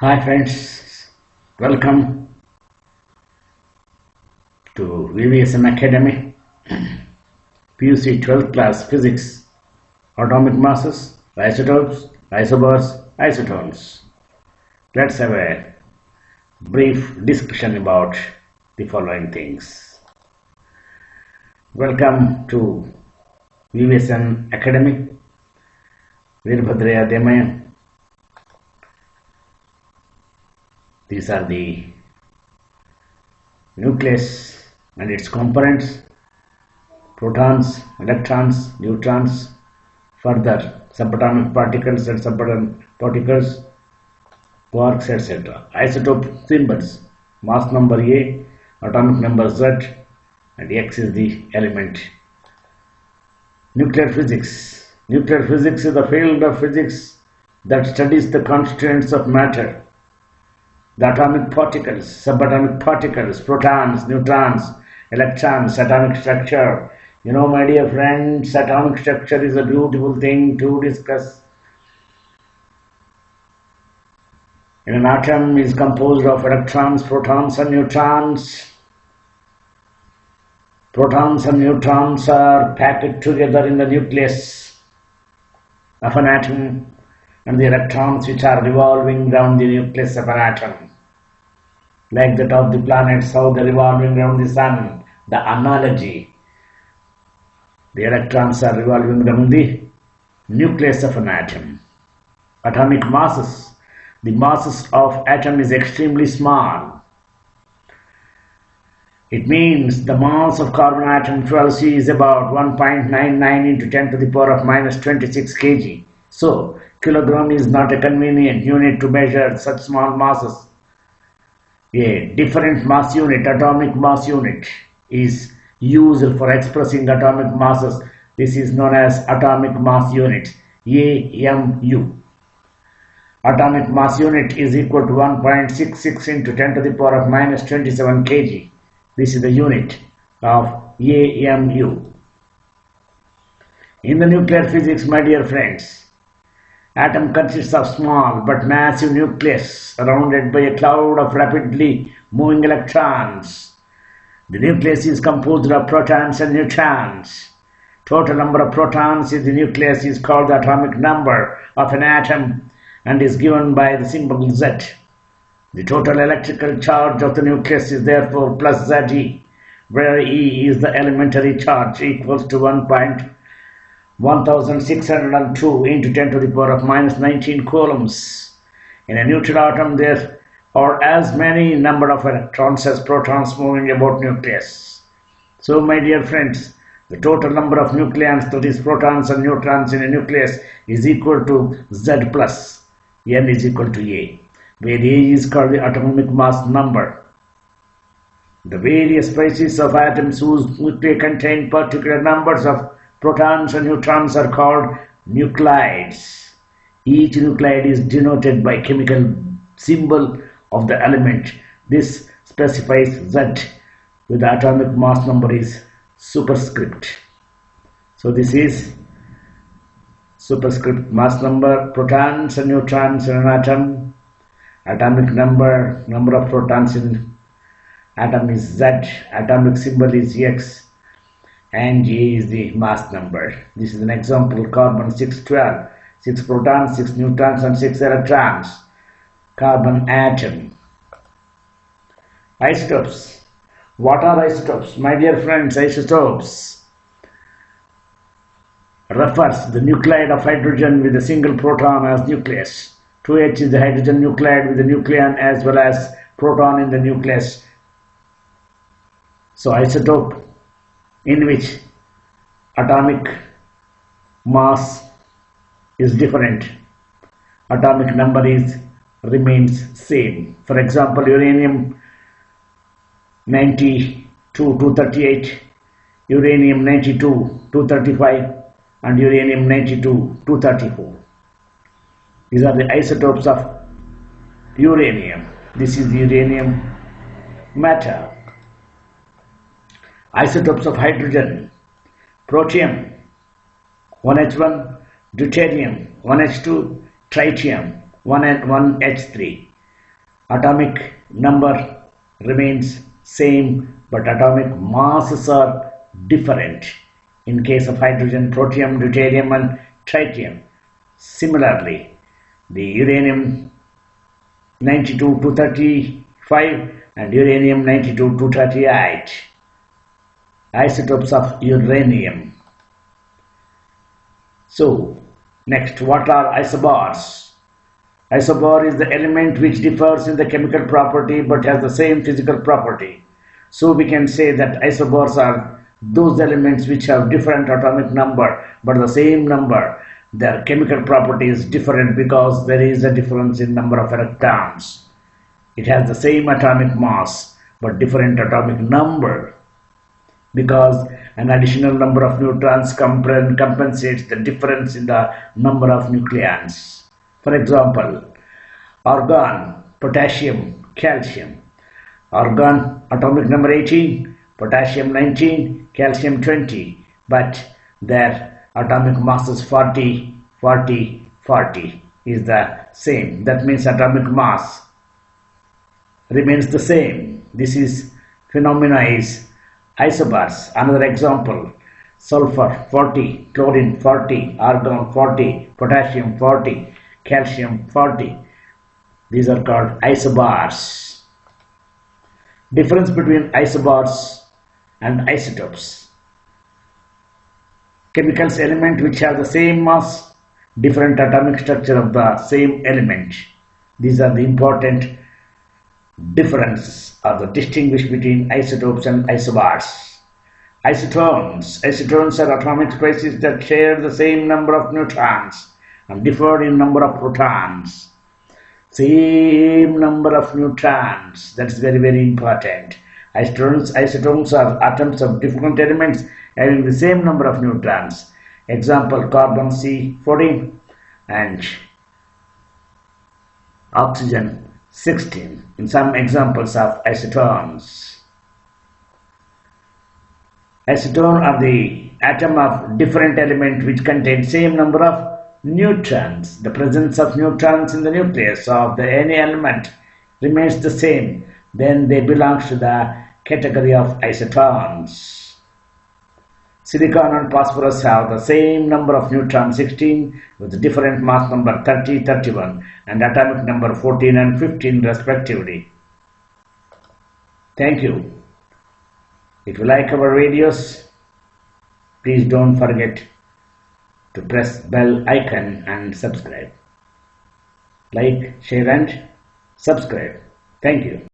Hi friends, welcome to VVSM Academy, PUC 12th class physics, atomic masses, isotopes, isobars, isotones. Let's have a brief discussion about the following things. Welcome to VVSM Academy, Veerbhadraya Demaya. These are the nucleus and its components: protons, electrons, neutrons, further subatomic particles and subatomic particles, quarks, etc. Isotope symbols: mass number A, atomic number Z, and X is the element. Nuclear physics. Nuclear physics is the field of physics that studies the constituents of matter. The atomic particles, subatomic particles, protons, neutrons, electrons, atomic structure. You know, my dear friends, atomic structure is a beautiful thing to discuss. An atom is composed of electrons, protons, and neutrons. Protons and neutrons are packed together in the nucleus of an atom, and the electrons which are revolving around the nucleus of an atom, like that of the planets, how they are revolving around the sun. The analogy: the electrons are revolving around the nucleus of an atom. Atomic masses. The masses of atom is extremely small. It means the mass of carbon atom 12C is about 1.99 into 10 to the power of minus 26 kg. So, kilogram is not a convenient unit to measure such small masses. A different mass unit, atomic mass unit, is used for expressing atomic masses. This is known as atomic mass unit, AMU. Atomic mass unit is equal to 1.66 into 10 to the power of minus 27 kg. This is the unit of AMU. In the nuclear physics, my dear friends, atom consists of small but massive nucleus surrounded by a cloud of rapidly moving electrons. The nucleus is composed of protons and neutrons. Total number of protons in the nucleus is called the atomic number of an atom and is given by the symbol Z. The total electrical charge of the nucleus is therefore plus Ze, where E is the elementary charge, equals to 1.1602 into 10 to the power of minus 19 coulombs. In a neutral atom, there are as many number of electrons as protons moving about nucleus. So, my dear friends, the total number of nucleons, that is protons and neutrons in a nucleus, is equal to Z plus N is equal to A, where A is called the atomic mass number. The various species of atoms whose nuclei contain particular numbers of protons and neutrons are called nuclides. Each nuclide is denoted by chemical symbol of the element. This specifies Z, with the atomic mass number is superscript. So this is superscript mass number, protons and neutrons in an atom. Atomic number, number of protons in atom is Z, atomic symbol is X, and A is the mass number. This is an example: carbon 612, 6 protons, 6 neutrons, and 6 electrons. Carbon atom. Isotopes. What are isotopes? My dear friends, isotopes refers the nuclide of hydrogen with a single proton as nucleus. 2H is the hydrogen nuclide with a nucleon as well as proton in the nucleus. So isotope in which atomic mass is different, atomic number remains same. For example, uranium 92 238, uranium 92 235, and uranium 92 234. These are the isotopes of uranium. This is the uranium matter. Isotopes of hydrogen: protium 1H1, deuterium 1H2, tritium 1H3. Atomic number remains same, but atomic masses are different in case of hydrogen, protium, deuterium and tritium. Similarly, the uranium 92-235 and uranium 92-238 isotopes of uranium. So, next, what are isobars? Isobar is the element which differs in the chemical property but has the same physical property. So we can say that isobars are those elements which have different atomic number but the same number. Their chemical property is different because there is a difference in number of electrons. It has the same atomic mass but different atomic number because an additional number of neutrons compensates the difference in the number of nucleons. For example, argon, potassium, calcium. Argon atomic number 18, potassium 19, calcium 20, but their atomic mass is 40, 40, 40 is the same. That means atomic mass remains the same. This is phenomena is isobars. Another example, sulfur 40, chlorine 40, argon 40, potassium 40, calcium 40. These are called isobars. Difference between isobars and isotopes. Chemicals element which have the same mass, different atomic structure of the same element. These are the important difference or the distinguish between isotopes and isobars. Isotones. Isotones are atomic species that share the same number of neutrons and differ in number of protons. Same number of neutrons. That's very, very important. Isotones are atoms of different elements having the same number of neutrons. Example, carbon C14 and oxygen 16 in some examples of isotones. Isotone are the atom of different element which contain same number of neutrons. The presence of neutrons in the nucleus of any element remains the same. Then they belong to the category of isotones. Silicon and phosphorus have the same number of neutrons 16 with different mass number 30, 31 and atomic number 14 and 15 respectively. Thank you. If you like our videos, please don't forget to press bell icon and subscribe. Like, share and subscribe. Thank you.